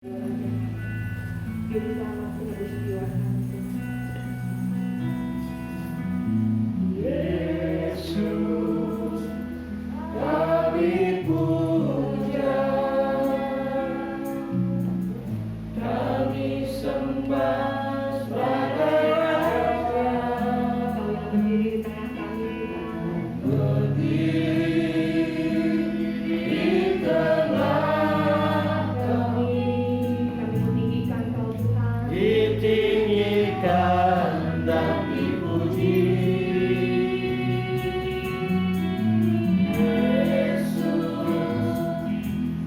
Jadi sama penebus jiwa kami. Yesus, kami puja, kami sembah sebagai Raja. Kau yang berdiri di tengah kami, Berdiri di tengah kami, kami meninggikan Kau Tuhan. ditinggikan dan dipuji.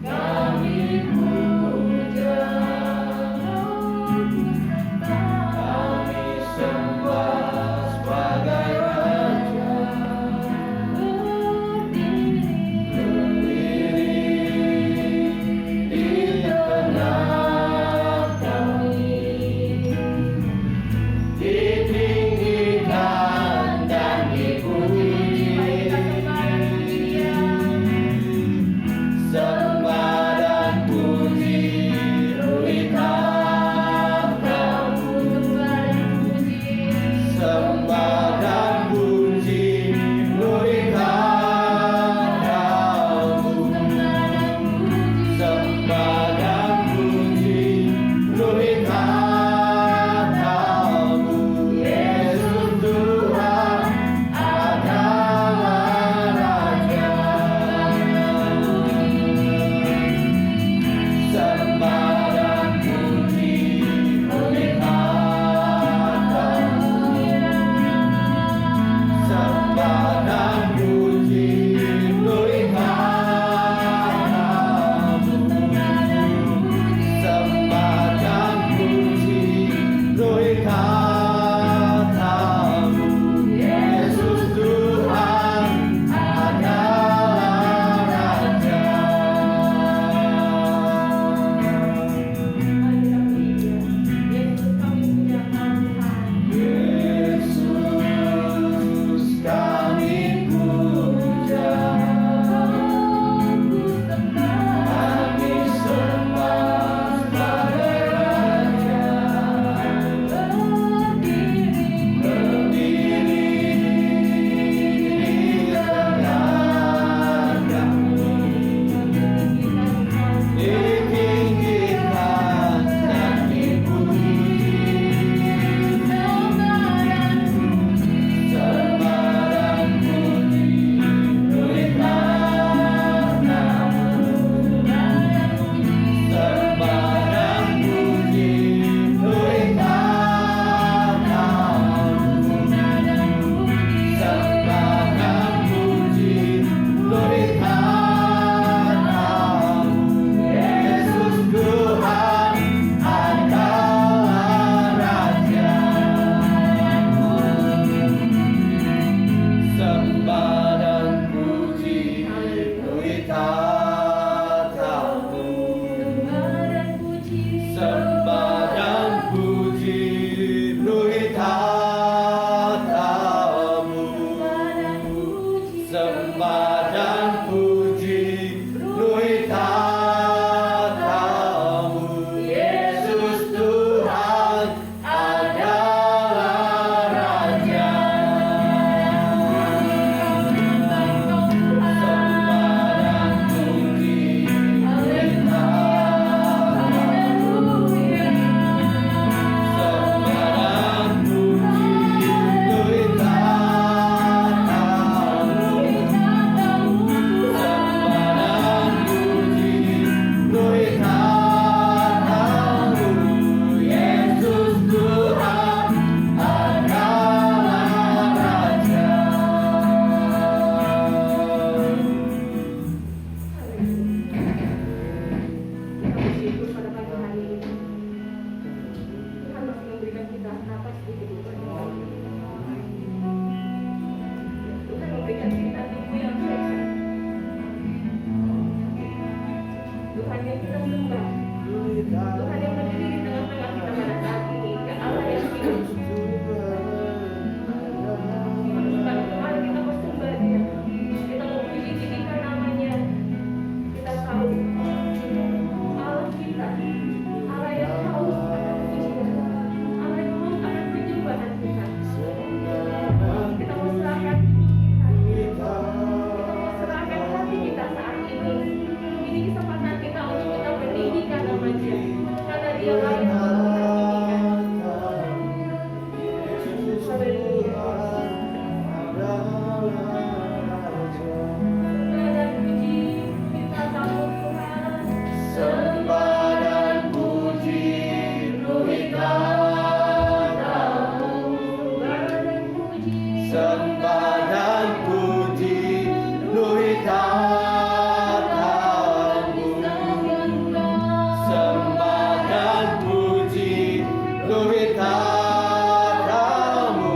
Kami puja, kami sembah sebagai Raja. Berdiri di tengah kami, ditinggikan dan dipuji. Sembah dan puji berikan Kamu. Sembah dan puji berikan Kamu. Sembah dan puji berikan Kamu. Yesus Tuhan adalah Raja. Sembah dan puji berikan Kamu. Sembah dan puji berikan Kamu. Sembah dan puji berikan Kamu. Yesus Tuhan adalah Raja. Yesus kami puja, kami sembah sebagai Raja. Berdiri di tengah kami, ditinggikan dan dipuji. Sembah dan puji berikan Kamu. Sembah dan puji berikan Kamu. Sembah dan puji berikan Kamu. Yesus Tuhan adalah Raja. Sembah dan puji berikan Kamu. Sembah dan puji berikan Kamu. Sembah dan puji berikan Kamu. Yesus Tuhan adalah Raja. Sembah dan puji berikan Kamu. Sembah dan puji berikan Kamu. Allah kita Dia layak untuk Yesus Tuhan, sembah dan puji katamu, sembah dan puji luhur katamu, sembah dan puji luhur katamu.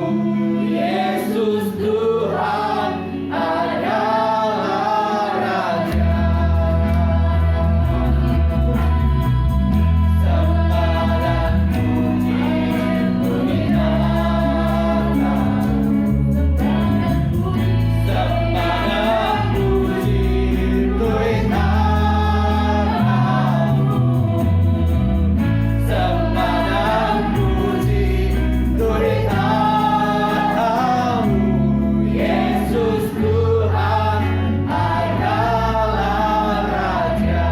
Yesus Tuhan adalah Raja. Sembah dan puji luhur katamu, sembah dan puji luhur katamu, sembah dan puji luhur katamu. Yesus Tuhan adalah Raja.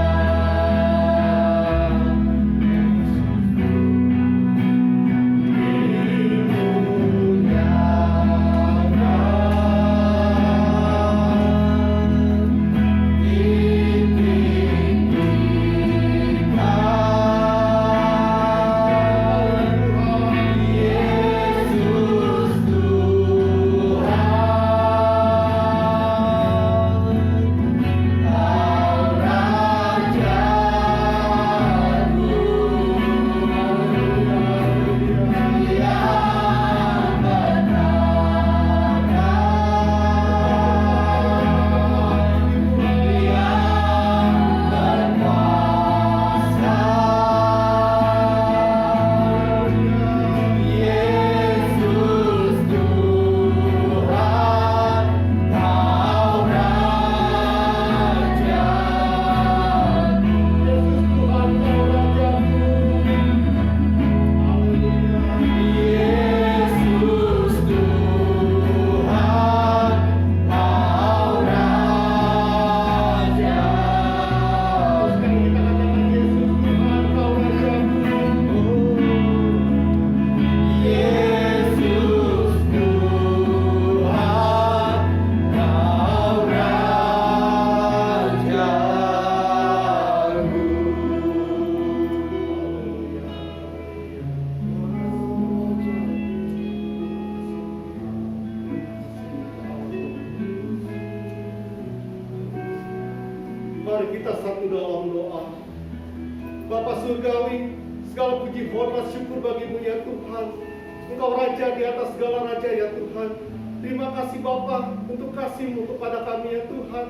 Mari kita satu dalam doa. Bapa Surgawi, segala puji hormat syukur bagimu ya Tuhan. Engkau Raja di atas segala Raja ya Tuhan. Terima kasih Bapa untuk kasih-Mu kepada kami ya Tuhan.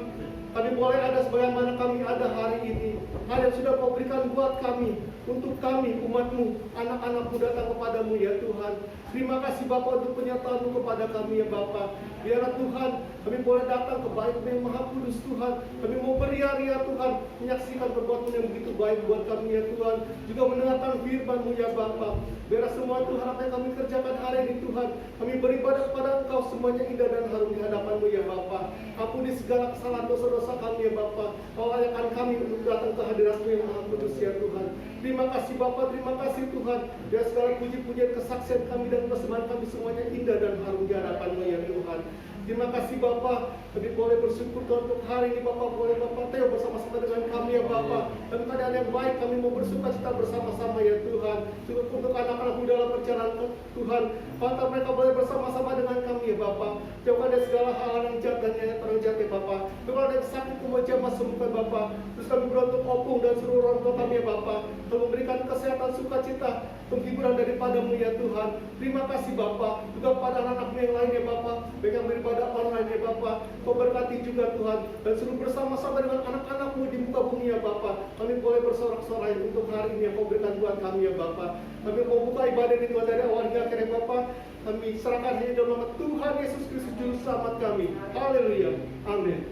Kami boleh ada sebagaimana kami ada hari ini. Hari yang sudah Kau berikan buat kami. Untuk kami, umat-Mu, anak-anak-Mu datang kepadamu ya Tuhan. Terima kasih Bapa untuk penyertaan-Mu kepada kami ya Bapa. Biarlah Tuhan, kami boleh datang ke bait-Mu yang Maha Kudus Tuhan. Kami mau beriari ya Tuhan, menyaksikan perbuatan yang begitu baik buat kami ya Tuhan. Juga mendengarkan firman-Mu ya Bapa. Biarlah semua Tuhan apa yang kami kerjakan hari ini Tuhan, kami beribadah kepada Engkau semuanya indah dan harum di hadapan-Mu ya Bapa. Ampuni segala kesalahan dosa-dosa kami ya Bapa. Kau layakkan kami untuk datang ke hadirat-Mu yang Maha Kudus ya Tuhan. Terima kasih Bapa, terima kasih Tuhan. Biar segala puji-pujian kesaksian kami dan persembahan kami semuanya indah dan harum di hadapan-Mu ya Tuhan. Terima kasih Bapa, kami boleh bersyukur Tuhan untuk hari ini Bapa, boleh Bapa Theo bersama-sama dengan kami ya Bapa. Dan keadaan yang baik kami mau bersuka cita bersama-sama ya Tuhan. Juga untuk anak-anak muda dalam perjalanan Tuhan, Pantas mereka boleh bersama-sama dengan kami ya Bapa. Jauhkan dari segala hal yang jahat dan yang terjadi ya Bapa. Kalau ada yang sakit kau jamah sembuhkan Bapa. Terus kami berdoa untuk opung dan seluruh orang tua kami ya Bapa. Kau memberikan kesehatan sukacita, penghiburan daripada-Mu ya Tuhan. Terima kasih Bapa. Juga pada anak-anak-Mu yang lain ya Bapa, baik yang beribadah online ya Bapa. Kau berkati juga Tuhan. Dan seluruh bersama-sama dengan anak-anak-Mu di muka bumi ya Bapa. Kami boleh bersorak-sorai untuk hari ini yang Kau berikan buat kami ya Bapa. Kami mau buka ibadah ini dari awal hingga akhir ya Bapa. Kami serahkan hanya dalam nama Tuhan Yesus Kristus Juru Selamat kami. Haleluya. Amin.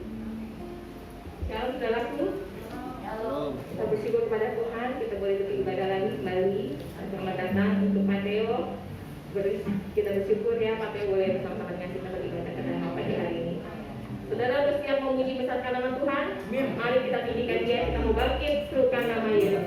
Shalom saudaraku. Kita bersyukur kepada Tuhan, kita boleh beribadah lagi kembali. Selamat datang untuk Mateo. Kita bersyukur ya Mateo boleh bersama-sama dengan kita beribadah pada pagi hari ini. Saudara sudah siap memuji besarkan nama Tuhan? Mari kita tinggikan Dia, kita mau bangkit serukan nama Yesus.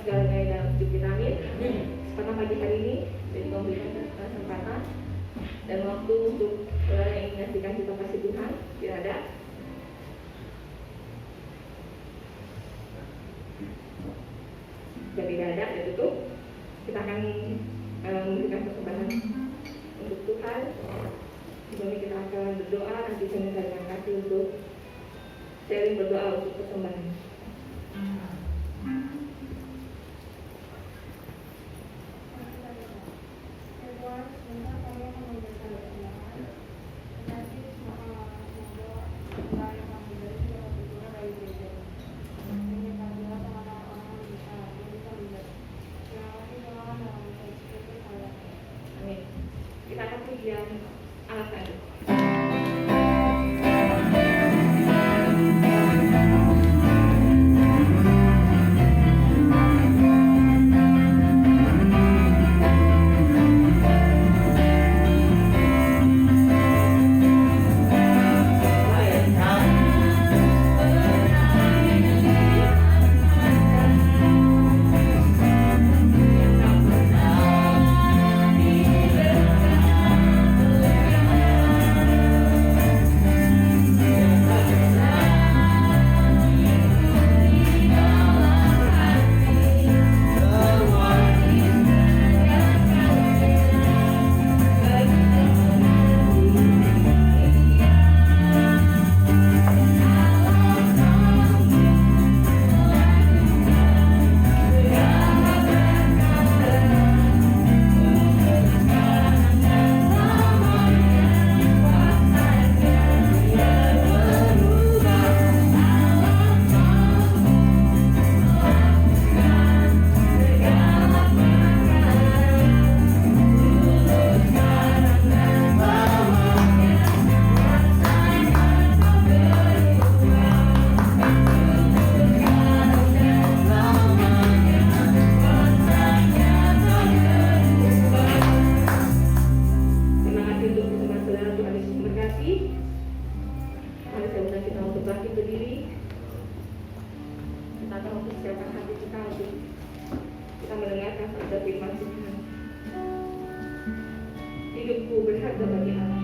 segalanya yang dalam hidup kita. Amin. Pada pagi hari ini jadi memberikan kesempatan dan waktu untuk yang menyaksikan kita kasih Tuhan tidak ada. Jadi tidak ada, ya tutup. Kita akan memberikan persembahan untuk Tuhan. Sebelumnya kita akan berdoa, nanti saya minta dengan kasih untuk sharing berdoa untuk persembahan. Amin. Kita akan pujian alat tadi. Hidupku berharga bagi Allah.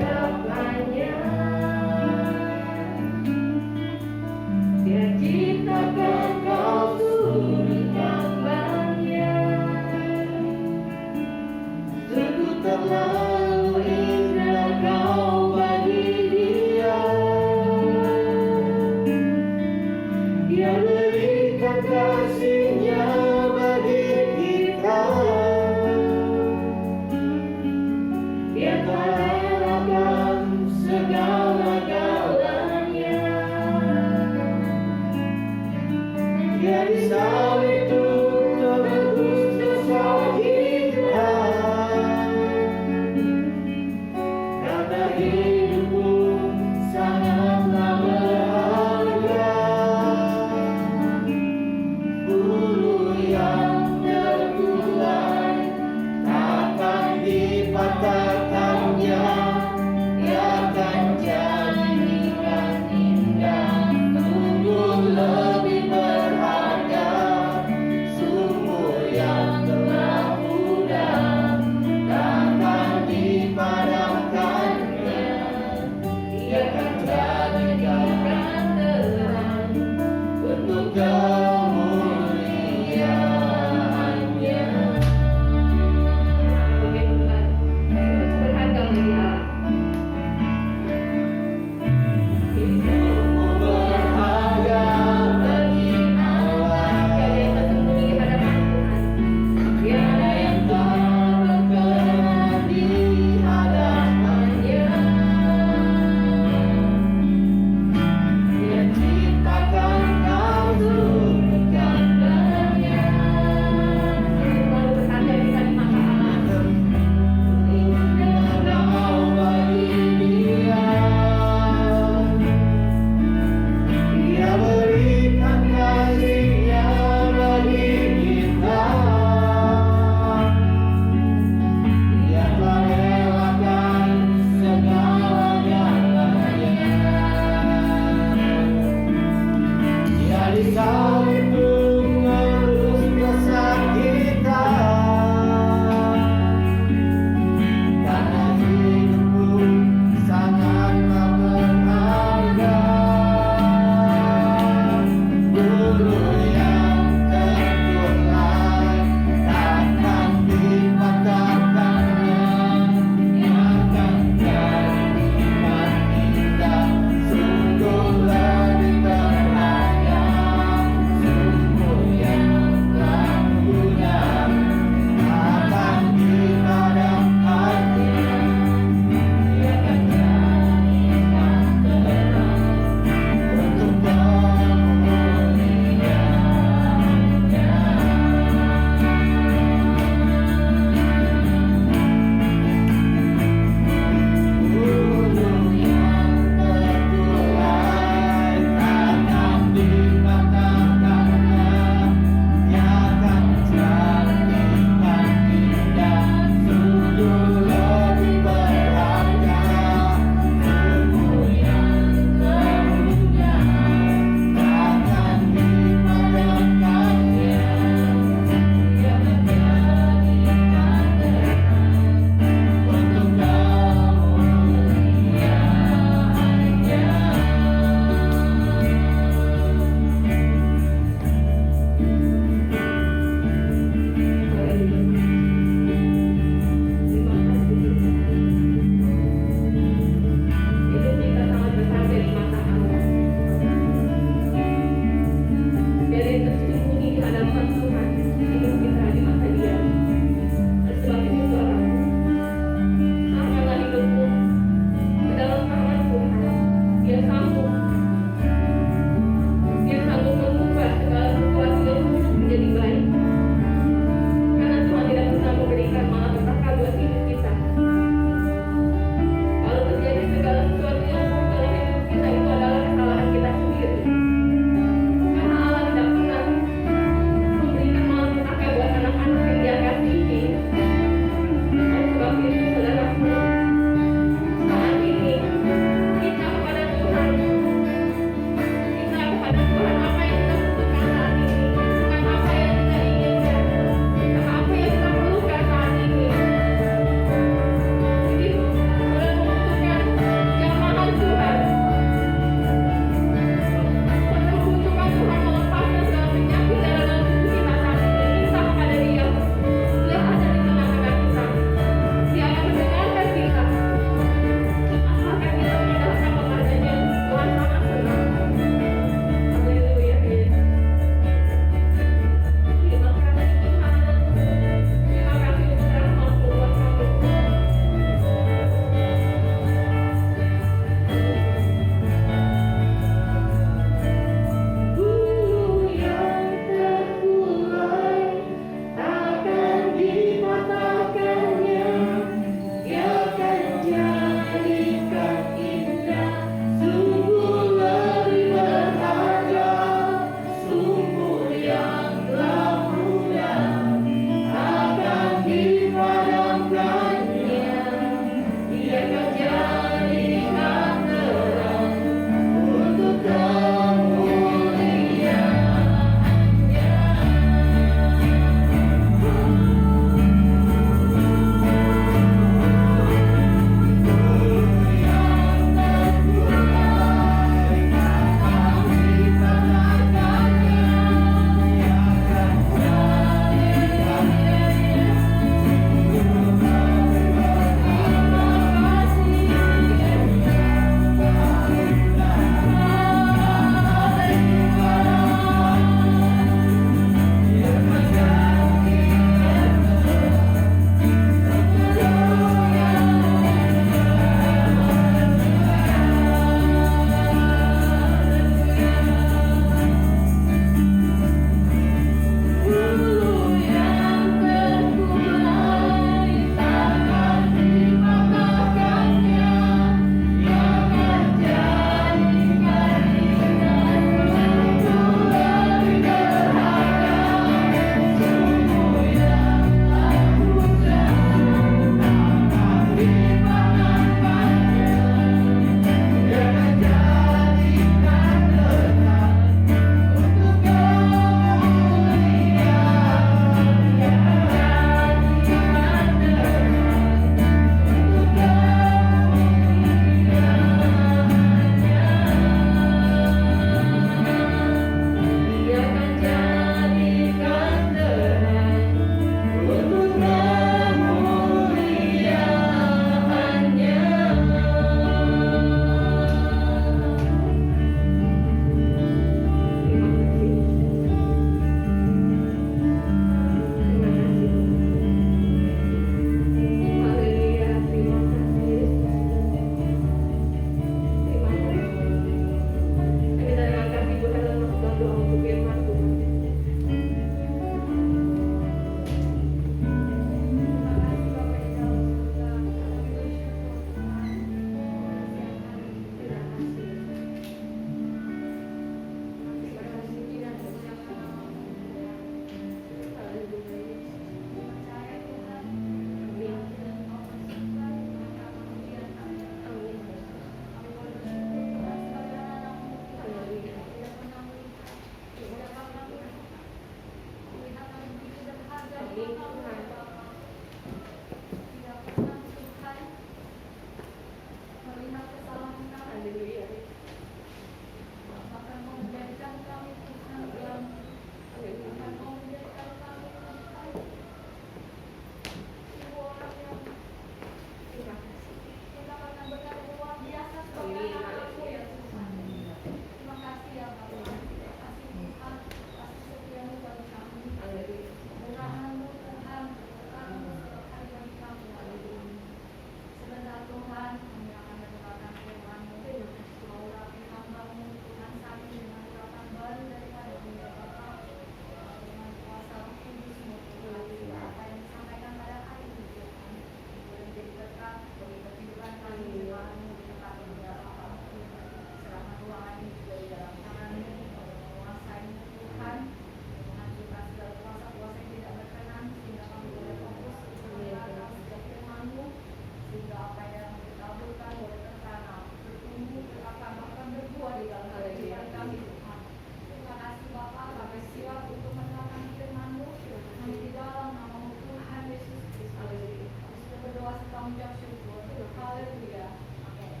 mengucap syukur. Haleluya. Amin.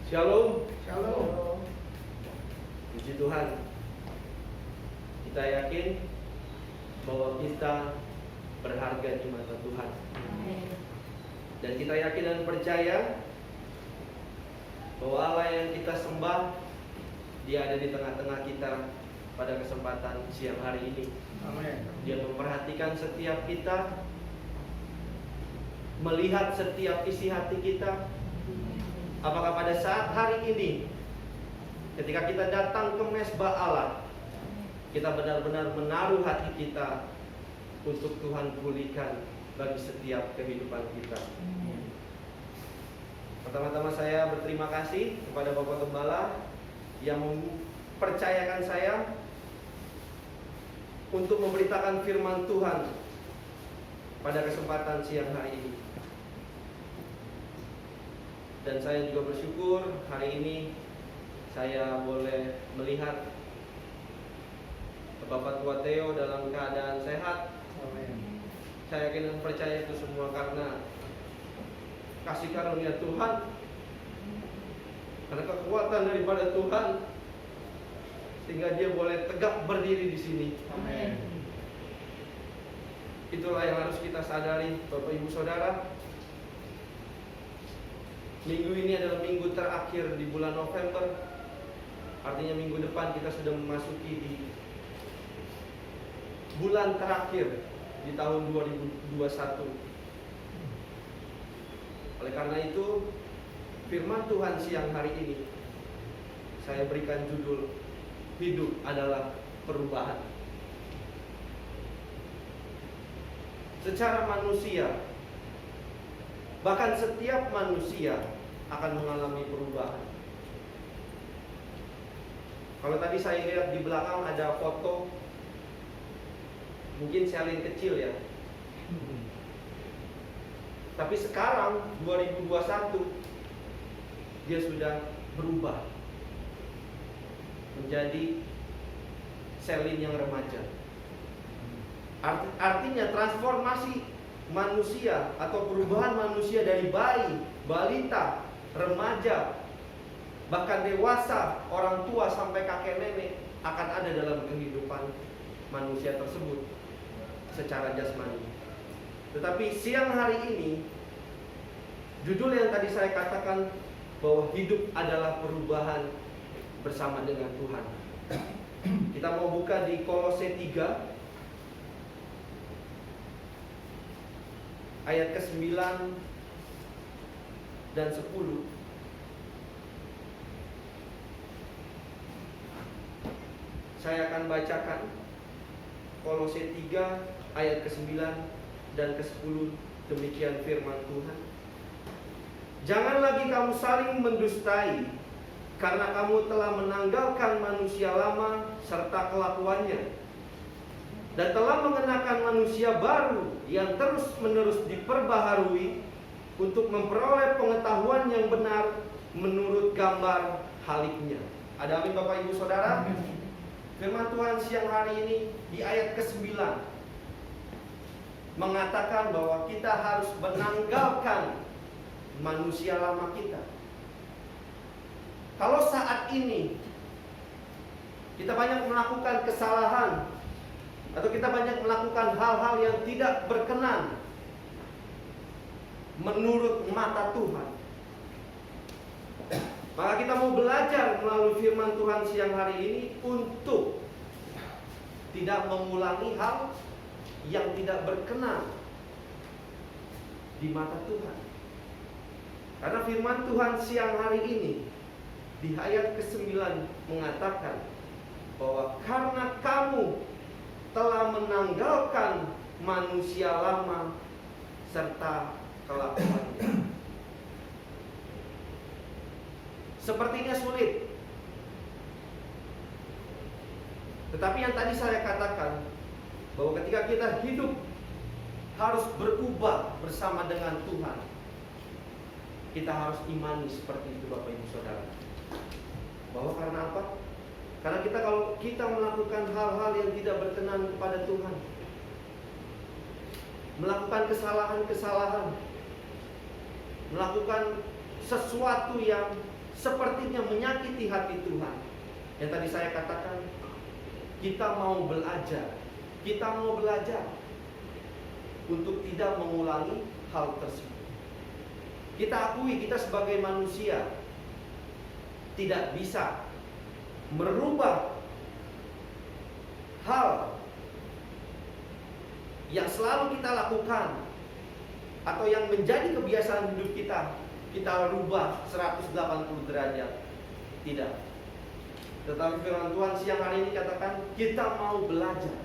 Shalom. Shalom. Puji Tuhan. Kita yakin bahwa kita berharga di mata Tuhan. Dan kita yakin dan percaya bahwa Allah yang kita sembah, Dia ada di tengah-tengah kita pada kesempatan siang hari ini. Amin. Dia memperhatikan setiap kita, melihat setiap isi hati kita. Apakah pada saat hari ini, ketika kita datang ke mezbah Allah, kita benar-benar menaruh hati kita untuk Tuhan pulihkan bagi setiap kehidupan kita. Pertama-tama saya berterima kasih kepada Bapak Gembala yang mempercayakan saya untuk memberitakan firman Tuhan pada kesempatan siang hari ini. Dan saya juga bersyukur hari ini saya boleh melihat Bapak Tua Theo dalam keadaan sehat. Amin. Saya yakin dan percaya itu semua karena kasih karunia Tuhan, karena kekuatan daripada Tuhan, sehingga dia boleh tegak berdiri di sini. Amin. Itulah yang harus kita sadari, Bapak Ibu Saudara. Minggu ini adalah minggu terakhir di bulan November. Artinya minggu depan kita sudah memasuki di bulan terakhir di tahun 2021. Oleh karena itu, firman Tuhan siang hari ini saya berikan judul, hidup adalah perubahan. Secara manusia, bahkan setiap manusia akan mengalami perubahan. Kalau tadi saya lihat di belakang ada foto, mungkin salin kecil ya. Tapi sekarang 2021 dia sudah berubah menjadi Selin yang remaja. Artinya transformasi manusia atau perubahan manusia dari bayi, balita, remaja, bahkan dewasa, orang tua sampai kakek nenek akan ada dalam kehidupan manusia tersebut secara jasmani. Tetapi siang hari ini, judul yang tadi saya katakan bahwa hidup adalah perubahan bersama dengan Tuhan. Kita mau buka di Kolose 3 ayat ke-9 dan 10. Saya akan bacakan Kolose 3 ayat ke-9 dan ke-10. Demikian firman Tuhan. Jangan lagi kamu saling mendustai, karena kamu telah menanggalkan manusia lama serta kelakuannya, dan telah mengenakan manusia baru yang terus-menerus diperbaharui untuk memperoleh pengetahuan yang benar menurut gambar haliknya. Ada amin Bapak Ibu Saudara? Firman Tuhan siang hari ini di ayat ke-9 mengatakan bahwa kita harus menanggalkan manusia lama kita. Kalau saat ini kita banyak melakukan kesalahan, atau kita banyak melakukan hal-hal yang tidak berkenan menurut mata Tuhan, maka kita mau belajar melalui firman Tuhan siang hari ini untuk tidak mengulangi hal yang tidak berkenan di mata Tuhan. Karena firman Tuhan siang hari ini di ayat ke-9 mengatakan bahwa karena kamu telah menanggalkan manusia lama serta kelakuannya. Sepertinya sulit, tetapi yang tadi saya katakan bahwa ketika kita hidup harus berubah bersama dengan Tuhan. Kita harus imani seperti itu Bapak Ibu Saudara. Bahwa karena apa? Karena kalau kita melakukan hal-hal yang tidak berkenan kepada Tuhan, melakukan kesalahan-kesalahan, melakukan sesuatu yang sepertinya menyakiti hati Tuhan, yang tadi saya katakan, kita mau belajar untuk tidak mengulangi hal tersebut. Kita akui kita sebagai manusia tidak bisa merubah hal yang selalu kita lakukan atau yang menjadi kebiasaan hidup kita rubah 180 derajat. Tidak. Tetapi firman Tuhan siang hari ini katakan kita mau belajar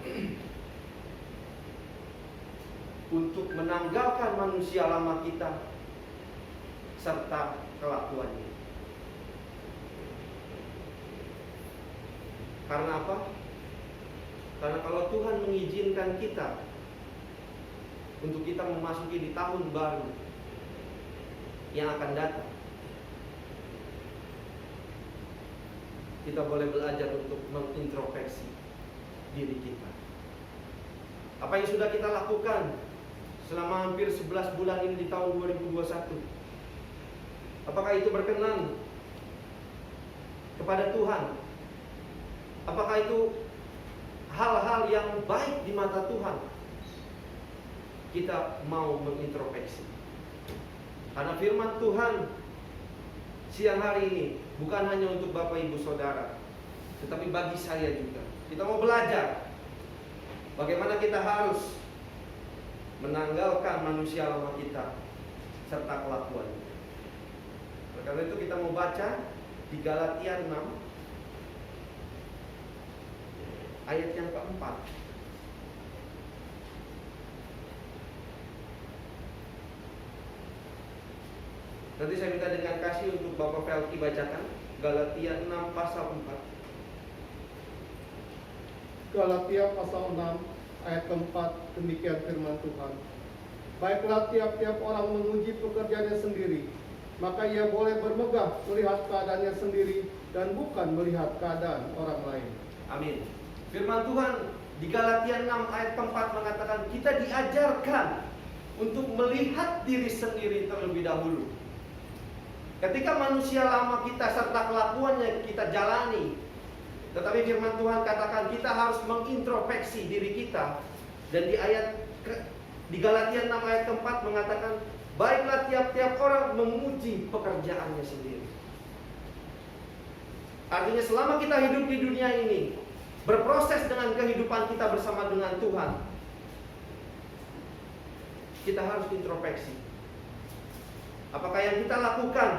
untuk menanggalkan manusia lama kita serta kelakuannya. Karena apa? Karena kalau Tuhan mengizinkan kita untuk kita memasuki di tahun baru yang akan datang, kita boleh belajar untuk mengintrospeksi diri kita. Apa yang sudah kita lakukan selama hampir 11 bulan ini di tahun 2021, apakah itu berkenan kepada Tuhan? Apakah itu hal-hal yang baik di mata Tuhan? Kita mau mengintrospeksi. Karena firman Tuhan siang hari ini bukan hanya untuk Bapak Ibu Saudara, tetapi bagi saya juga. Kita mau belajar bagaimana kita harus menanggalkan manusia lama kita serta kelakuannya. Karena itu kita mau baca di Galatia 6 ayat yang keempat. Nanti saya minta dengan kasih untuk Bapak Felki bacakan Galatia 6 pasal 4. Galatia pasal 6 ayat keempat, demikian firman Tuhan. Baiklah tiap-tiap orang menguji pekerjaannya sendiri, maka ia boleh bermegah melihat keadaannya sendiri dan bukan melihat keadaan orang lain. Amin. Firman Tuhan di Galatia 6 ayat keempat mengatakan kita diajarkan untuk melihat diri sendiri terlebih dahulu. Ketika manusia lama kita serta kelakuannya kita jalani, tetapi firman Tuhan katakan kita harus mengintrospeksi diri kita. Dan di Galatia 6 ayat keempat mengatakan baiklah tiap-tiap orang menguji pekerjaannya sendiri. Artinya selama kita hidup di dunia ini, berproses dengan kehidupan kita bersama dengan Tuhan, kita harus introspeksi. Apakah yang kita lakukan,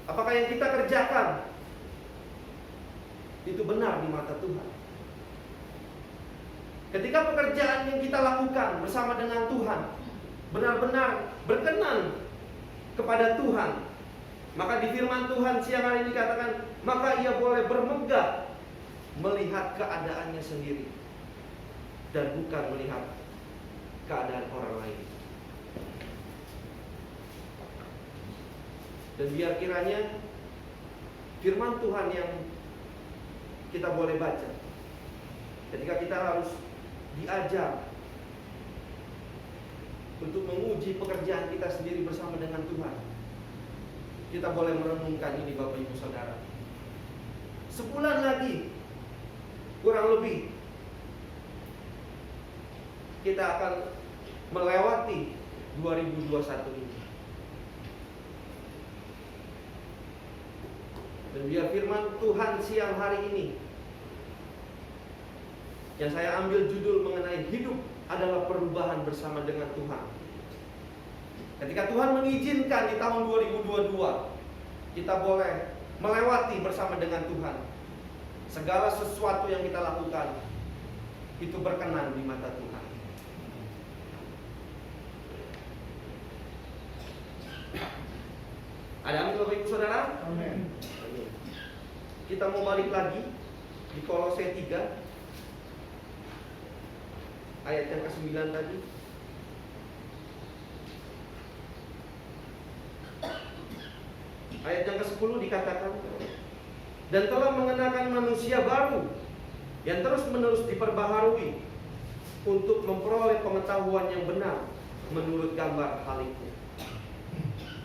apakah yang kita kerjakan itu benar di mata Tuhan? Ketika pekerjaan yang kita lakukan bersama dengan Tuhan benar-benar berkenan kepada Tuhan, maka di firman Tuhan siang hari ini katakan maka ia boleh bermegah melihat keadaannya sendiri dan bukan melihat keadaan orang lain. Dan biar kiranya firman Tuhan yang kita boleh baca ketika kita harus diajar untuk menguji pekerjaan kita sendiri bersama dengan Tuhan, kita boleh merenungkan ini Bapak Ibu Saudara. Sebulan lagi kurang lebih kita akan melewati 2021 ini. Dan biar firman Tuhan siang hari ini yang saya ambil judul mengenai hidup adalah perubahan bersama dengan Tuhan. Ketika Tuhan mengizinkan di tahun 2022 kita boleh melewati bersama dengan Tuhan, segala sesuatu yang kita lakukan itu berkenan di mata Tuhan. Ada amin Bapak Ibu Saudara? Amin. Kita mau balik lagi di Kolose 3 ayat yang ke-9 tadi. Ayat yang ke-10 dikatakan, dan telah mengenakan manusia baru yang terus-menerus diperbaharui untuk memperoleh pengetahuan yang benar menurut gambar hal itu.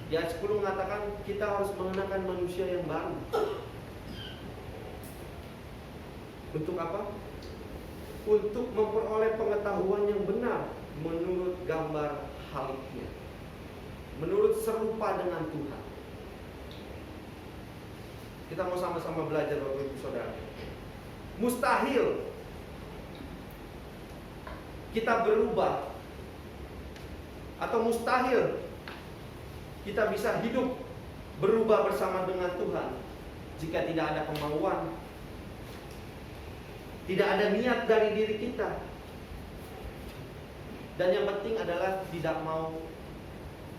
Di ayat 10 mengatakan kita harus mengenakan manusia yang baru. Untuk apa? Untuk memperoleh pengetahuan yang benar menurut gambar haliknya, menurut serupa dengan Tuhan. Kita mau sama-sama belajar, Bapak Ibu Saudara. Mustahil kita berubah, atau mustahil kita bisa hidup berubah bersama dengan Tuhan jika tidak ada kemauan, tidak ada niat dari diri kita. Dan yang penting adalah tidak mau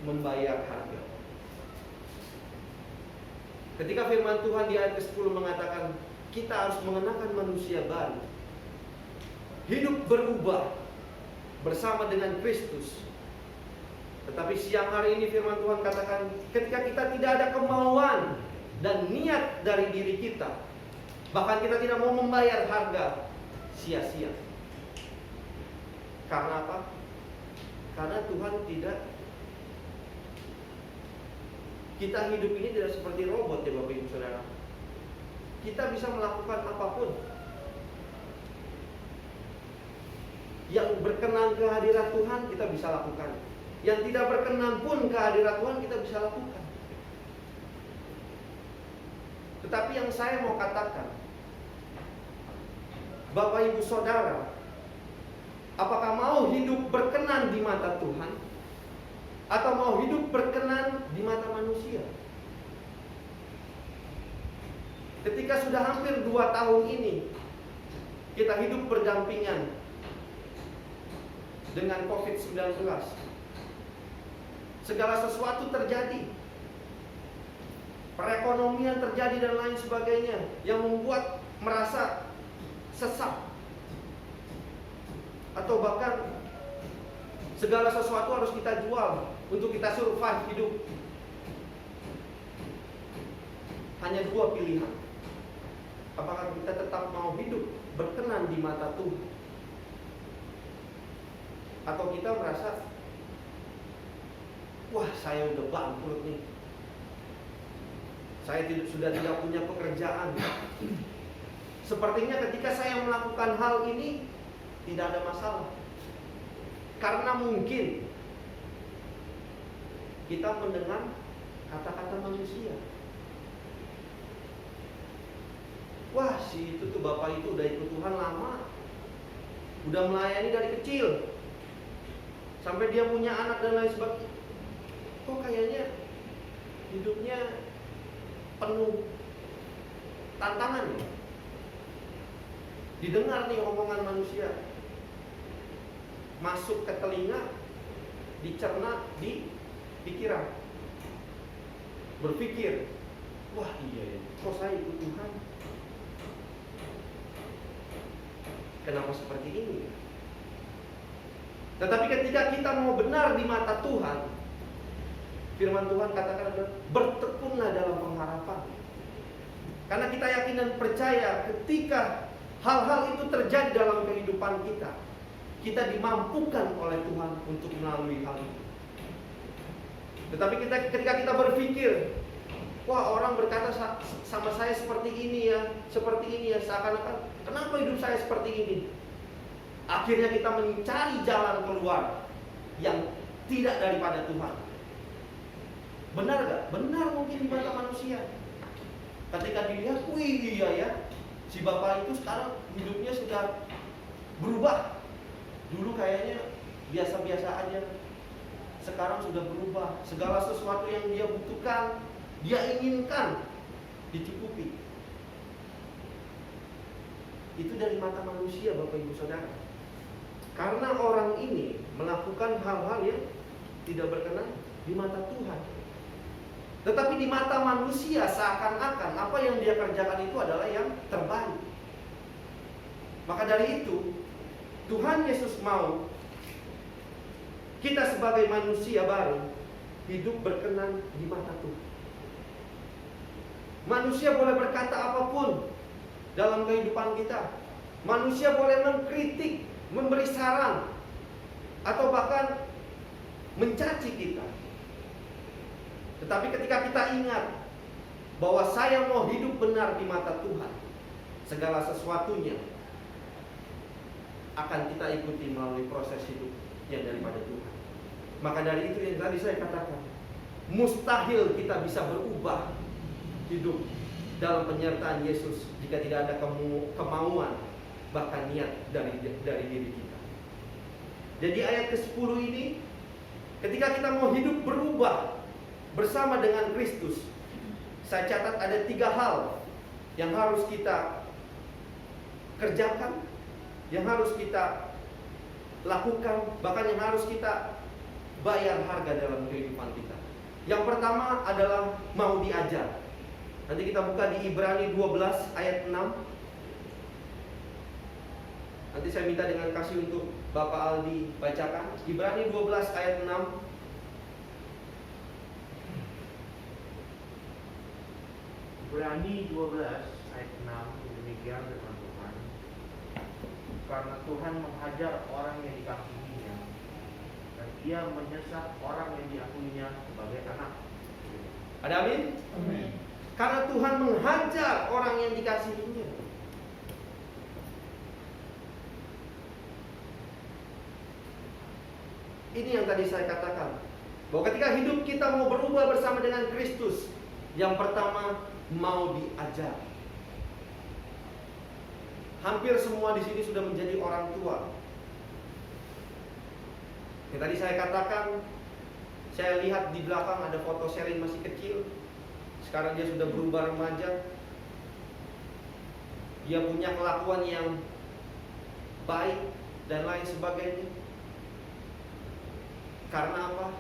membayar harga. Ketika firman Tuhan di ayat ke-10 mengatakan kita harus mengenakan manusia baru, hidup berubah bersama dengan Kristus. Tetapi siang hari ini firman Tuhan katakan ketika kita tidak ada kemauan dan niat dari diri kita, bahkan kita tidak mau membayar harga, sia-sia. Karena apa? Karena Tuhan tidak. Kita hidup ini tidak seperti robot ya Bapak Ibu Saudara. Kita bisa melakukan apapun yang berkenan kehadirat Tuhan, kita bisa lakukan. Yang tidak berkenan pun kehadirat Tuhan, kita bisa lakukan. Tetapi yang saya mau katakan, Bapak Ibu Saudara, apakah mau hidup berkenan di mata Tuhan, atau mau hidup berkenan di mata manusia? Ketika sudah hampir 2 tahun ini kita hidup berdampingan dengan COVID-19, segala sesuatu terjadi, perekonomian terjadi dan lain sebagainya, yang membuat merasa sesak, atau bahkan segala sesuatu harus kita jual untuk kita survive hidup. Hanya 2 pilihan. Apakah kita tetap mau hidup berkenan di mata Tuhan, atau kita merasa, wah saya udah bangkrut nih, saya sudah tidak punya pekerjaan. Sepertinya ketika saya melakukan hal ini tidak ada masalah, karena mungkin kita mendengar kata-kata manusia. Wah, si itu tuh bapak itu udah ikut Tuhan lama, udah melayani dari kecil, sampai dia punya anak dan lain sebagainya. Kok kayaknya hidupnya penuh tantangan ya? Didengar nih omongan manusia, masuk ke telinga, dicerna di pikiran, berpikir, wah iya ya, kok saya ikut Tuhan? Kenapa seperti ini? Tetapi ketika kita mau benar di mata Tuhan, firman Tuhan katakan bertekunlah dalam pengharapan. Karena kita yakin dan percaya ketika hal-hal itu terjadi dalam kehidupan kita, kita dimampukan oleh Tuhan untuk melalui hal itu. Tetapi ketika kita berpikir, wah orang berkata sama saya seperti ini ya, seakan-akan kenapa hidup saya seperti ini? Akhirnya kita mencari jalan keluar yang tidak daripada Tuhan. Benar gak? Benar mungkin di mata manusia. Ketika dilihat, wih iya ya, si bapak itu sekarang hidupnya sudah berubah. Dulu kayaknya biasa-biasa aja, sekarang sudah berubah. Segala sesuatu yang dia butuhkan, dia inginkan, dicukupi. Itu dari mata manusia Bapak Ibu Saudara. Karena orang ini melakukan hal-hal yang tidak berkenan di mata Tuhan. Tetapi di mata manusia seakan-akan apa yang dia kerjakan itu adalah yang terbaik. Maka dari itu, Tuhan Yesus mau kita sebagai manusia baru hidup berkenan di mata Tuhan. Manusia boleh berkata apapun dalam kehidupan kita. Manusia boleh mengkritik, memberi saran, atau bahkan mencaci kita. Tetapi ketika kita ingat bahwa saya mau hidup benar di mata Tuhan, segala sesuatunya akan kita ikuti melalui proses hidup yang daripada Tuhan. Maka dari itu yang tadi saya katakan, mustahil kita bisa berubah hidup dalam penyertaan Yesus jika tidak ada kemauan bahkan niat dari diri kita. Jadi ayat ke-10 ini, ketika kita mau hidup berubah bersama dengan Kristus, saya catat ada 3 hal yang harus kita kerjakan, yang harus kita lakukan, bahkan yang harus kita bayar harga dalam kehidupan kita. Yang pertama adalah mau diajar. Nanti kita buka di Ibrani 12 ayat 6. Nanti saya minta dengan kasih untuk Bapak Aldi bacakan Ibrani 12 ayat 6. Ibrani 12 ayat 6, demikian firman Tuhan. Karena Tuhan menghajar orang yang dikasihinya, dan Ia menyesat orang yang diakuinya sebagai anak. Ada amin? Amin. Karena Tuhan menghajar orang yang dikasihinya. Ini yang tadi saya katakan, bahwa ketika hidup kita mau berubah bersama dengan Kristus, yang pertama mau diajar. Hampir semua di sini sudah menjadi orang tua. Yang tadi saya katakan, saya lihat di belakang ada foto Sherin masih kecil. Sekarang dia sudah berubah remaja. Dia punya kelakuan yang baik dan lain sebagainya. Karena apa?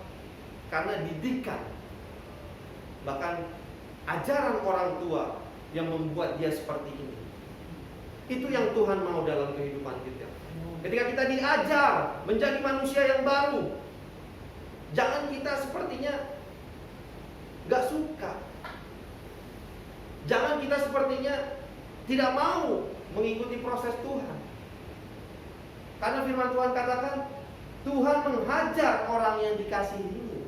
Karena didikan, bahkan ajaran orang tua yang membuat dia seperti ini. Itu yang Tuhan mau dalam kehidupan kita. Ketika kita diajar menjadi manusia yang baru, jangan kita sepertinya gak suka. Jangan kita sepertinya tidak mau mengikuti proses Tuhan. Karena firman Tuhan katakan, Tuhan menghajar orang yang dikasihinya.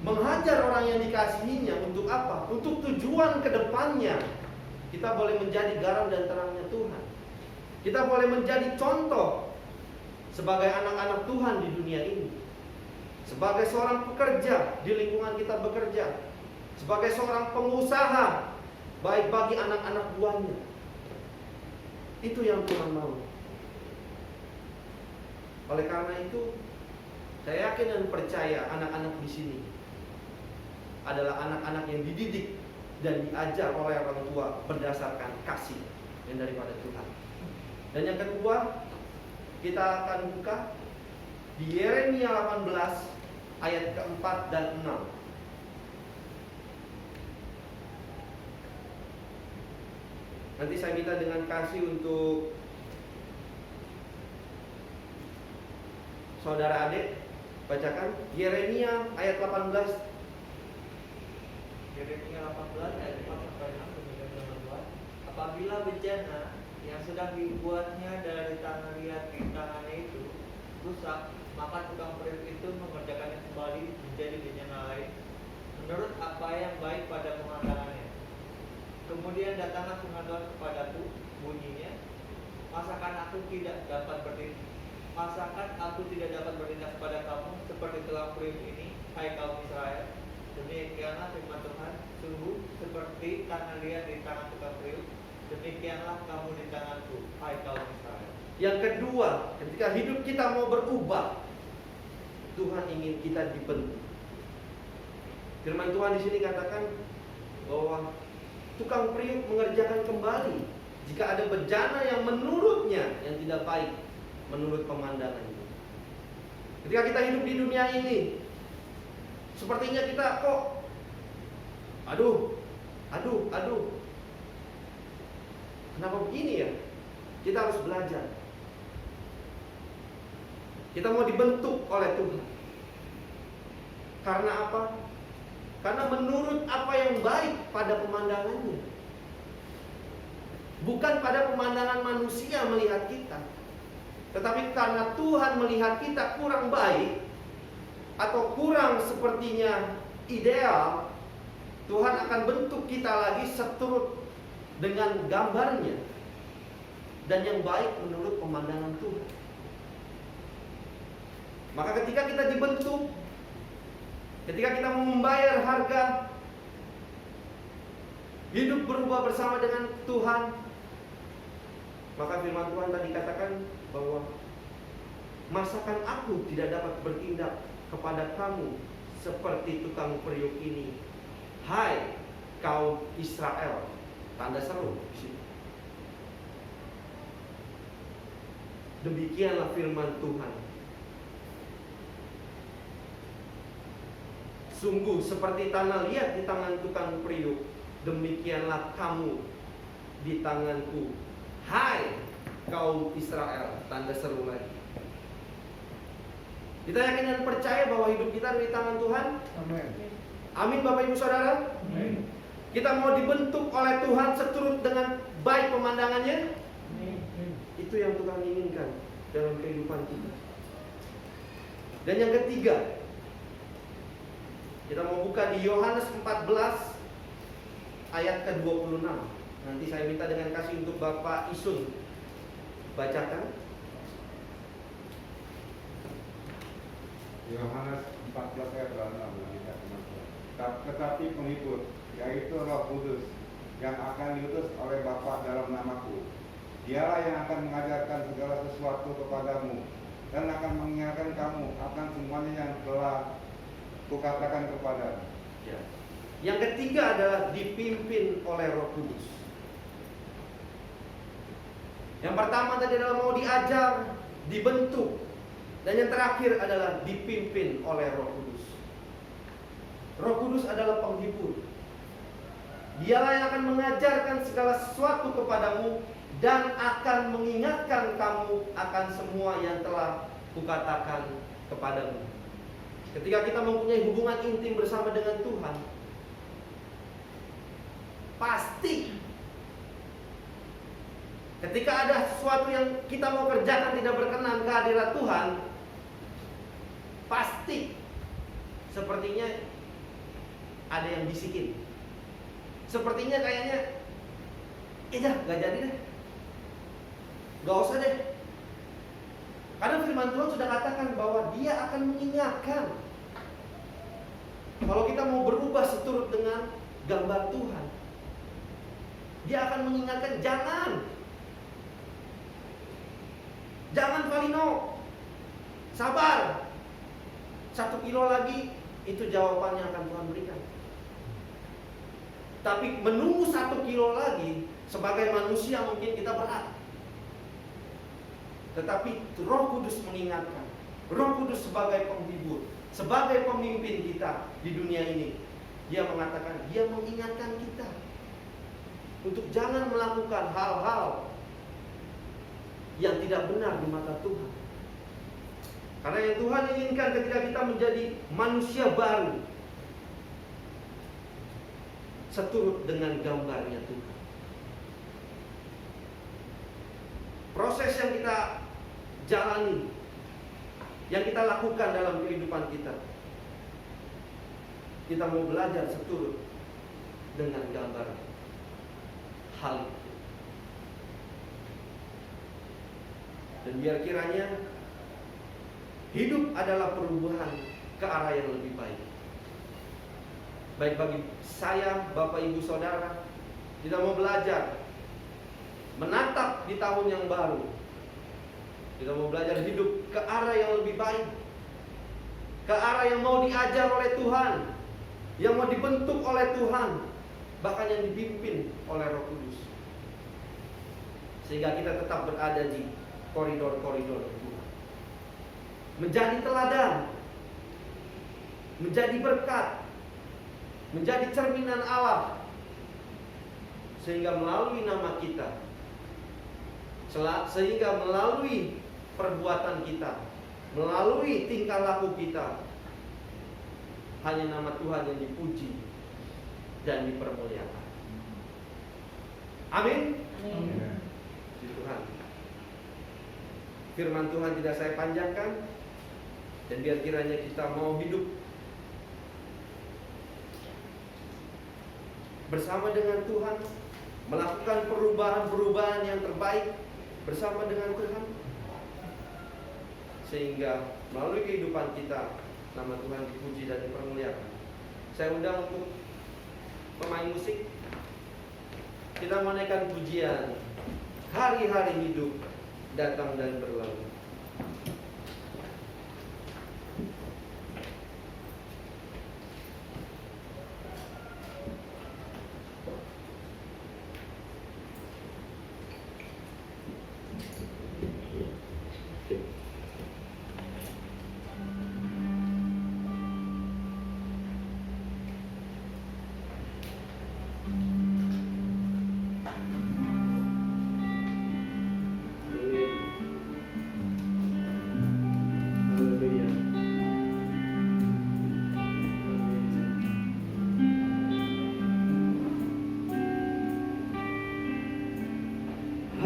Menghajar orang yang dikasihinya untuk apa? Untuk tujuan kedepannya kita boleh menjadi garam dan terangnya Tuhan. Kita boleh menjadi contoh sebagai anak-anak Tuhan di dunia ini. Sebagai seorang pekerja di lingkungan kita bekerja. Sebagai seorang pengusaha, baik bagi anak-anak buahnya. Itu yang Tuhan mau. Oleh karena itu, saya yakin dan percaya anak-anak di sini adalah anak-anak yang dididik dan diajar oleh orang tua berdasarkan kasih yang daripada Tuhan. Dan yang kedua, kita akan buka di Yeremia 18 ayat keempat dan 6. Nanti saya minta dengan kasih untuk saudara adik bacakan Yeremia ayat 18. Yeremia 18 ayat 4 sampai 6 demikian firman Tuhan. Apabila bencana yang sedang dibuatnya dari tanah liat di tangannya itu rusak, maka tukang periuk itu mengerjakannya kembali menjadi bencana lain menurut apa yang baik pada pemandangannya. Kemudian datanglah firman Tuhan kepadaku, bunyinya, masakan aku tidak dapat bertindak pada kamu seperti tukang periuk ini, hai kaum Israel. Demikianlah firman Tuhan, sungguh seperti tanah liat di tangan tukang periuk, demikianlah kamu di tanganku, hai kaum Israel. Yang kedua, ketika hidup kita mau berubah, Tuhan ingin kita dibentuk. Firman Tuhan di sini katakan bahwa tukang periuk mengerjakan kembali jika ada bencana yang menurutnya yang tidak baik menurut pemandangannya. Ketika kita hidup di dunia ini, sepertinya kita kok aduh, kenapa begini ya? Kita harus belajar. Kita mau dibentuk oleh Tuhan. Karena apa? Karena menurut apa yang baik pada pemandangannya. Bukan pada pemandangan manusia melihat kita. Tetapi karena Tuhan melihat kita kurang baik atau kurang sepertinya ideal, Tuhan akan bentuk kita lagi seturut dengan gambarnya dan yang baik menurut pemandangan Tuhan. Maka ketika kita dibentuk, ketika kita membayar harga, hidup berubah bersama dengan Tuhan, maka firman Tuhan tadi katakan bahwa masakan aku tidak dapat bertindak kepada kamu seperti tukang periuk ini, hai kaum Israel. Tanda seru di situ. Demikianlah firman Tuhan. Sungguh seperti tanah liat di tangan tukang periuk, demikianlah kamu di tanganku, hai kaum Israel. Tanda seru lagi. Kita yakin dan percaya bahwa hidup kita ada di tangan Tuhan? Amin. Amin Bapak Ibu Saudara. Amin. Kita mau dibentuk oleh Tuhan seturut dengan baik pemandangannya. Itu yang Tuhan inginkan dalam kehidupan kita. Dan yang ketiga, kita mau buka di Yohanes 14 ayat ke-26. Nanti saya minta dengan kasih untuk Bapak Isun bacakan. Yohanes 14 ayat 26. Tetapi penghibur, yaitu Roh Kudus, yang akan diutus oleh Bapa dalam namaku, Dialah yang akan mengajarkan segala sesuatu kepadamu dan akan mengingatkan kamu akan semuanya yang telah kukatakan kepadamu. Ya. Yang ketiga adalah dipimpin oleh Roh Kudus. Yang pertama tadi adalah mau diajar, dibentuk, dan yang terakhir adalah dipimpin oleh Roh Kudus. Roh Kudus adalah penghibur. Dialah yang akan mengajarkan segala sesuatu kepadamu dan akan mengingatkan kamu akan semua yang telah kukatakan kepadamu. Ketika kita mempunyai hubungan intim bersama dengan Tuhan, pasti ketika ada sesuatu yang kita mau kerjakan tidak berkenan kehadirat Tuhan, pasti sepertinya ada yang bisikin. Sepertinya kayaknya gak jadi deh, gak usah deh. Karena firman Tuhan sudah katakan bahwa Dia akan mengingatkan. Kalau kita mau berubah seturut dengan gambar Tuhan, Dia akan mengingatkan, jangan Valino, sabar, 1 kilo lagi, itu jawabannya akan Tuhan berikan. Tapi menunggu 1 kilo lagi, sebagai manusia mungkin kita berat. Tetapi Roh Kudus mengingatkan. Roh Kudus sebagai penghibur, sebagai pemimpin kita di dunia ini, Dia mengatakan, Dia mengingatkan kita untuk jangan melakukan hal-hal yang tidak benar di mata Tuhan. Karena yang Tuhan inginkan ketika kita menjadi manusia baru, seturut dengan gambarnya Tuhan. Proses yang kita jalani, yang kita lakukan dalam kehidupan kita, kita mau belajar seturut dengan gambar hal itu. Dan biar kiranya hidup adalah perubahan ke arah yang lebih baik. Baik bagi saya, Bapak Ibu Saudara, kita mau belajar menatap di tahun yang baru. Kita mau belajar hidup ke arah yang lebih baik, ke arah yang mau diajar oleh Tuhan, yang mau dibentuk oleh Tuhan, bahkan yang dipimpin oleh Roh Kudus. Sehingga kita tetap berada di koridor-koridor Tuhan, menjadi teladan, menjadi berkat, menjadi cerminan Allah, sehingga melalui nama kita Sehingga melalui perbuatan kita, melalui tingkah laku kita, hanya nama Tuhan yang dipuji dan dipermuliakan. Amin. Puji Tuhan. Firman Tuhan tidak saya panjangkan, dan biar kiranya kita mau hidup bersama dengan Tuhan, melakukan perubahan-perubahan yang terbaik bersama dengan Tuhan, sehingga melalui kehidupan kita nama Tuhan dipuji dan dipermuliakan. Saya undang untuk pemain musik. Kita menaikkan pujian hari-hari hidup datang dan berlalu.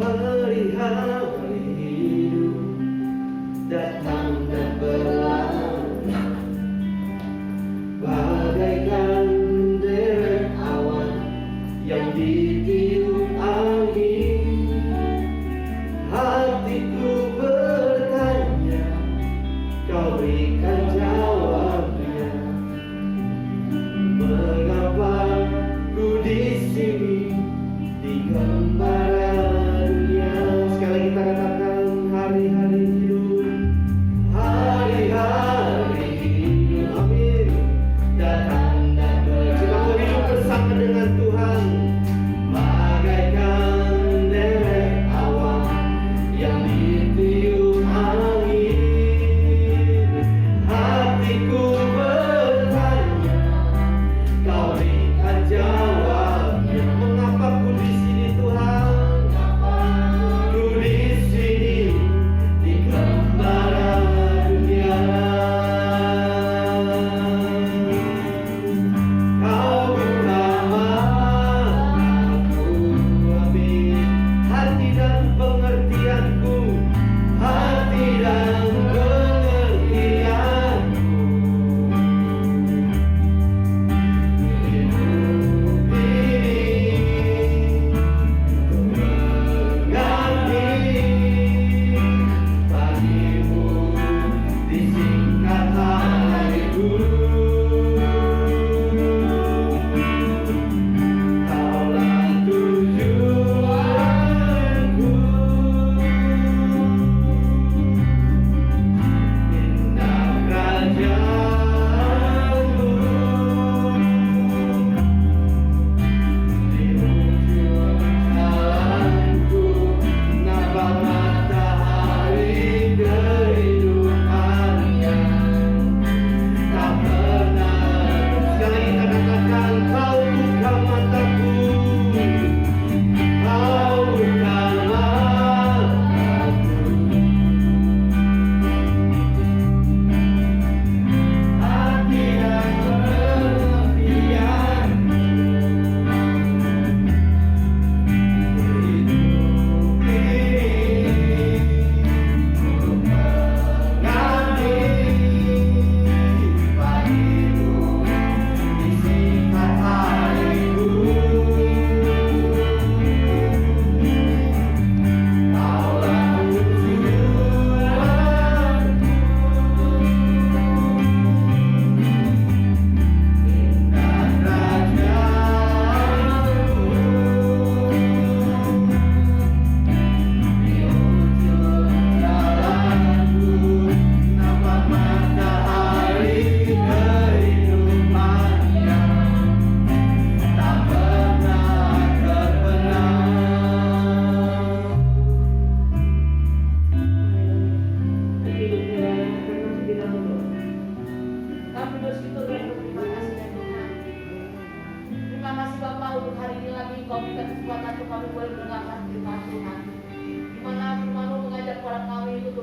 Hari-hari hidup datang dan berlalu, bagaikan derek awan yang ditiup angin. Hatiku bertanya, kau berikan jawabnya. Mengapa ku di sini di gembala? Sekali kita katakan hari-hari hidup, hari-hari hidup, amin. Datang dan berlalu. Kita mau hidup bersama dengan Tuhan, bagaikan derek awan yang ditiup angin. Hatiku bertanya, kau berikan jawabnya. Mengapa ku di sini Tuhan?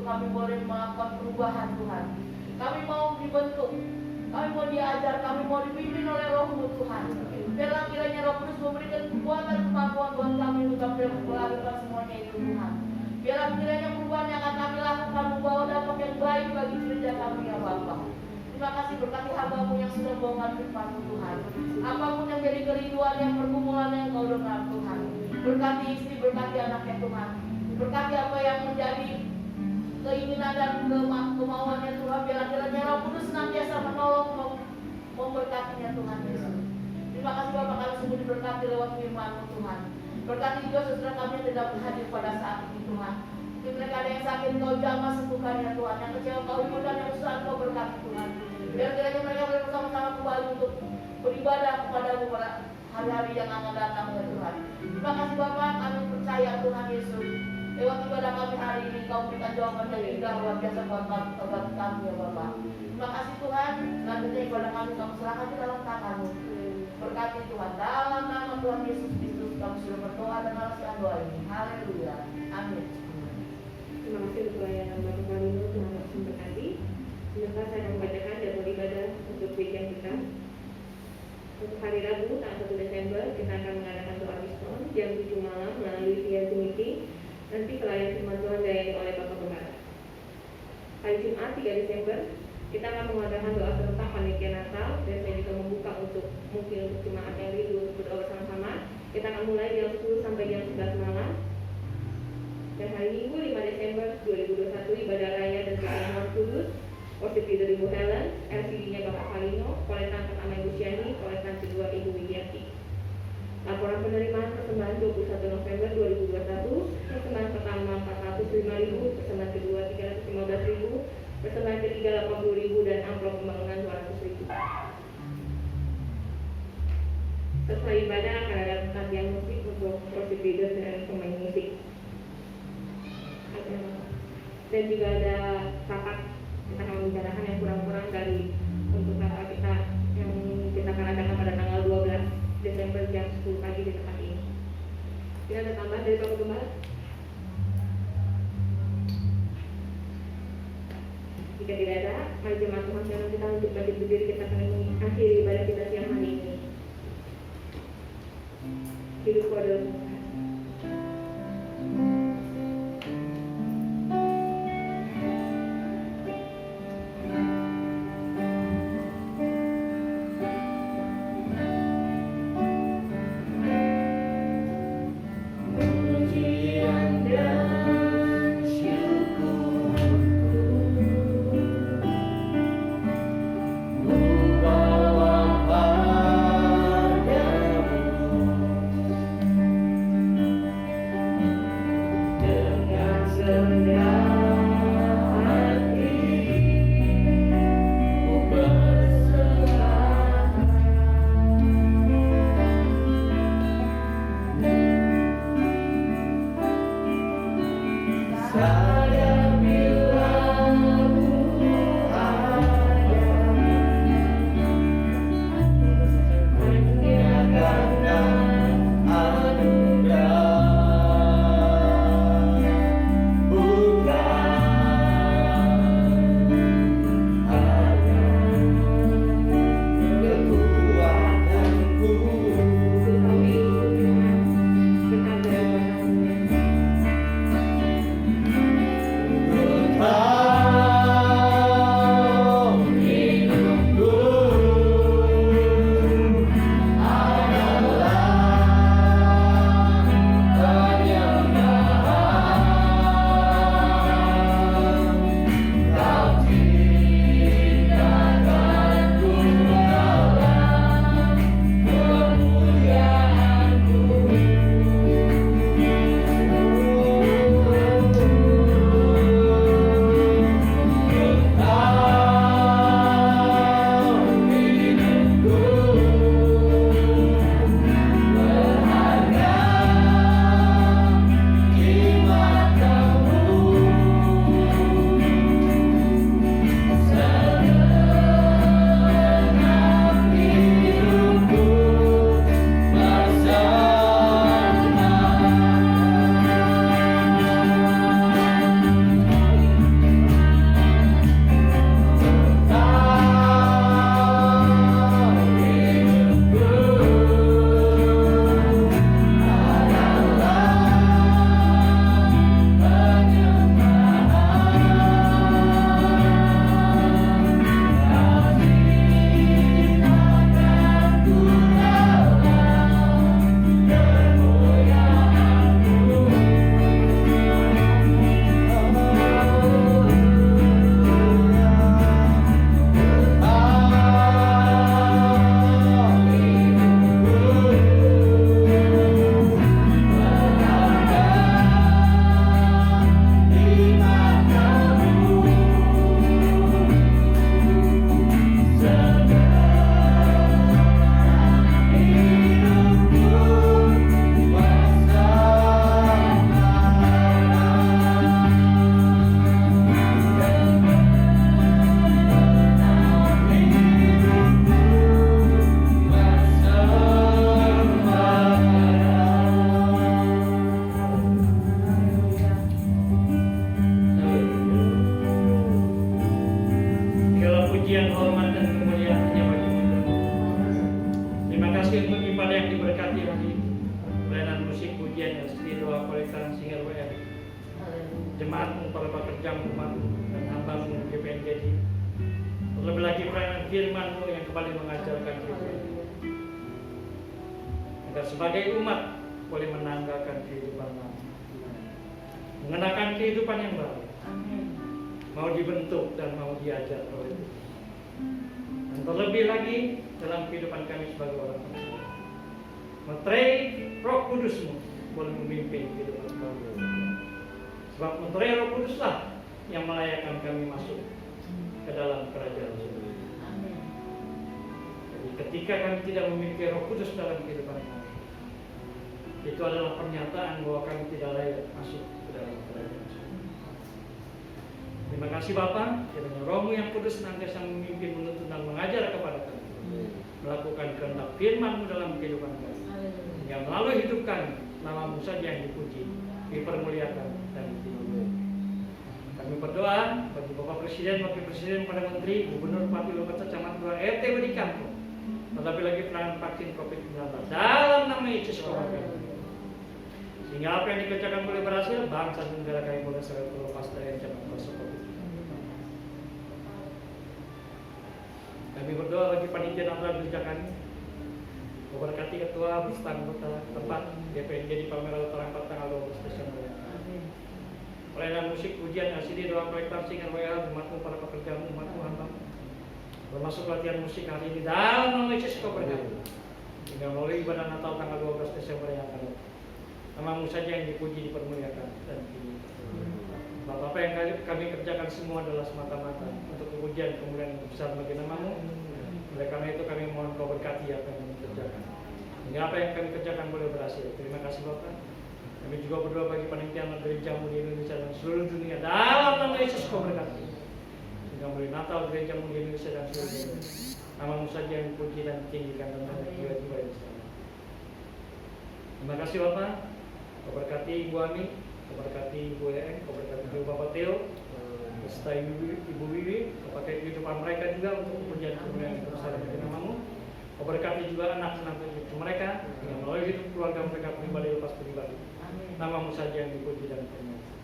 kami boleh melakukan perubahan Tuhan. Kami mau dibentuk, kami mau diajar, kami mau dipimpin oleh Roh-Mu Tuhan. Biarlah kiranya Roh Kudus memberikan kekuatan kemampuan buat kami untuk kami melakukan semuanya itu Tuhan. Biarlah kiranya perubahan yang akan kami lakukan membawa dampak yang baik bagi gereja kami ya Bapa. Terima kasih berkati hamba-Mu yang sudah membawakan firman-Mu Tuhan. Apapun yang jadi kerinduan yang pergumulan yang Kau dengar Tuhan. Berkati istri, berkati anaknya Tuhan. Berkati apa yang menjadi keinginan dan kemauannya Tuhan. Biarlah kiranya Roh Kudus senantiasa menolong memberkatinya Tuhan Yesus. Terima kasih Bapak, kami sungguh diberkati lewat firman-Mu Tuhan. Berkati juga saudara kami yang tidak hadir pada saat ini Tuhan. Mungkin mereka ada yang sakit, Kau jamah sembuhkan ya Tuhan. Yang kecewa Kau hiburkan, yang usaha Kau berkati Tuhan. Biar kiranya mereka boleh bersama-sama kembali untuk beribadah kepada-Mu pada hari-hari yang akan datang ya Tuhan. Terima kasih Bapak, kami percaya Tuhan Yesus. Lewat ibadah kami hari ini Kau berikan jawaban yang indah luar biasa buat kami ya Bapak. Terima kasih Tuhan. Selanjutnya ibadah kami Kau serahkan di dalam tangan-Mu. Berkati Tuhan, dalam nama Tuhan Yesus Kristus kami sudah berdoa dan alaskan doa ini. Haleluya. Amin. Terima kasih untuk pelayanan Bapak Kalino, Tuhan Yesus memberkati. Sebentar saya akan membacakan jadwal ibadah untuk weekend kita. Untuk hari Rabu tanggal 1 Desember kita akan mengadakan doa diskon jam 7 malam melalui via Zoom meeting. Nanti pelayan firman Tuhan dilayani oleh Bapak Gembala. Hari Jumat 3 Desember kita akan mengadakan doa serentak panitia Natal dan saya juga membuka untuk mungkin untuk jemaat yang rindu untuk berdoa bersama-sama. Kita akan mulai jam 10 sampai jam 11 malam. Dan hari Minggu 5 Desember 2021 ibadah raya dan pertemuan kudus. Worship leader Ibu Helen, LCD-nya Bapak Kalino, koletan pertama Ibu Syani, koletan kedua Ibu Widiati. Laporan penerimaan persembahan 21 November 2021, persembahan pertama 405.000, persembahan kedua 315.000, persembahan ketiga 80.000 dan amplop pembangunan 200.000. Setelah ibadah akan ada latihan musik untuk worship leader dan pemain musik. Dan juga ada rapat kita akan membicarakan yang kurang-kurang dari untuk rapat kita yang kita akan adakan pada tanggal 12 Desember jam 10 pagi di tempat ini. Kita ada tambahan dari Bapak Gembala? Jika tidak ada, mari jemaat Tuhan sekalian kita untuk bangkit berdiri, kita akan mengakhiri ibadah kita siang hari ini. Hidup adalah Tuhan. pujian, hormat, dan kemuliaan hanya bagi-Mu. Terima kasih untuk ibadah yang diberkati hari ini. Pelayanan musik, pujian, dan seni doa, kolektan, single WR. Jemaat-Mu, para pekerja umat-Mu, dan hamba-Mu GPN Jadi. Terlebih lagi pelayanan firman-Mu yang kembali mengajarkan kita. Agar sebagai umat boleh menanggalkan kehidupan lama, mengenakan kehidupan yang baru, mau dibentuk dan mau diajar oleh Tuhan. Dan terlebih lagi dalam kehidupan kami sebagai orang percaya, meterai Roh Kudus-Mu boleh memimpin kehidupan kami. Sebab meterai Roh Kuduslah yang melayakkan kami masuk ke dalam kerajaan surga. Jadi ketika kami tidak memiliki Roh Kudus dalam kehidupan kami, itu adalah pernyataan bahwa kami tidak layak masuk ke dalam kerajaan surga. Terima kasih Bapa, kiranya Roh-Mu yang kudus senantiasa memimpin, menuntun dan mengajar kepada kami, melakukan kehendak firman-Mu dalam kehidupan kami, yang melalui hidup kami, nama-Mu saja yang dipuji, dipermuliakan dan dimuliakan. Kami berdoa bagi Bapak Presiden, Wakil Presiden, pada Menteri, Gubernur, Bupati, Wali Kota, Camat, Kelurahan, RT, di kampung, terlebih lagi penanganan vaksin COVID-19 dalam nama Yesus Kristus. Sehingga apa yang dikerjakan boleh berhasil, bangsa dan negara kami boleh selalu terlepas dari ancaman COVID. Kami berdoa bagi panitia Natal gereja kami, memberkati ketua beserta anggota tempat GPNJ di Palmera Utara 4 tanggal 12 Desember. Pelayanan musik, pujian, LCD, doa kolektor, singan WA, umat-Mu, para pekerja-Mu, umat-Mu, hamba-Mu, termasuk latihan musik hari ini dalam nama Yesus Kau berkati. Hingga melalui ibadah Natal tanggal 12 Desember yang akan datang, nama-Mu saja yang dipuji, dipermuliakan dan dimuliakan. Bapak, apa yang kami kerjakan semua adalah semata-mata untuk kemuliaan yang besar bagi nama-Mu. Oleh karena itu kami mohon Kau berkati apa yang kami kerjakan, hingga apa yang kami kerjakan boleh berhasil. Terima kasih Bapak. Kami juga berdoa bagi panitia gereja-Mu di Indonesia dan seluruh dunia dalam nama Yesus Kau berkati. Hingga mulai Natal gereja-Mu di Indonesia dan seluruh dunia, nama-Mu saja yang dipuji dan ditinggikan dan jiwa-jiwa yang selamat. Terima kasih Bapak. Kau berkati Ibu Ami, Kau berkati Ibu Eng, Kau berkati Ibu Bapak Theo, beserta Ibu Wiwi. Kau pakai kehidupan mereka juga untuk kemuliaan yang besar bagi nama-Mu. Kau berkati juga anak-anak cucu mereka yang melalui hidup keluarga mereka pribadi lepas pribadi. Nama-Mu saja yang dipuji dan dipermuliakan.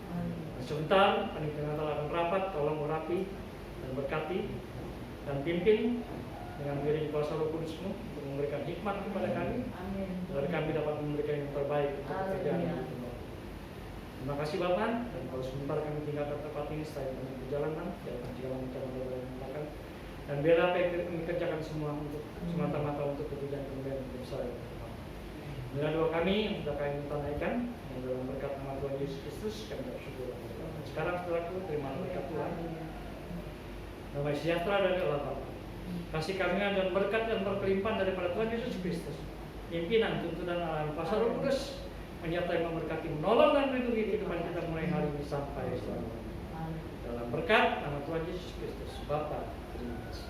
Sebentar panitia Natal akan rapat, tolong merapi dan berkati dan pimpin dengan diri kuasa Roh Kudus-Mu untuk memberikan hikmat kepada kami, agar kami dapat memberikan yang terbaik untuk pekerjaan ini. Terima kasih Bapak, dan kalau sebentar kami tinggalkan tempat ini setelah kami perjalanan, jalan segala macam yang dilakukan, dan biar apa yang kami kerjakan semua untuk semata-mata untuk kemuliaan yang besar. Inilah doa kami yang sudah kami tunaikan, yang dalam berkat nama Tuhan Yesus Kristus kami bersyukur. Sekarang saudaraku, terima berkat Tuhan. Damai sejahtera dari Allah Bapa, kasih karunia dan berkat dan berkelimpahan daripada Tuhan Yesus Kristus, pimpinan, tuntunan Allah yang kuasa Roh Kudus menyertai, memberkati, menolong dan melindungi kehidupan kita mulai hari ini sampai selamanya. Dalam berkat nama Tuhan Yesus Kristus, Bapa, terima kasih.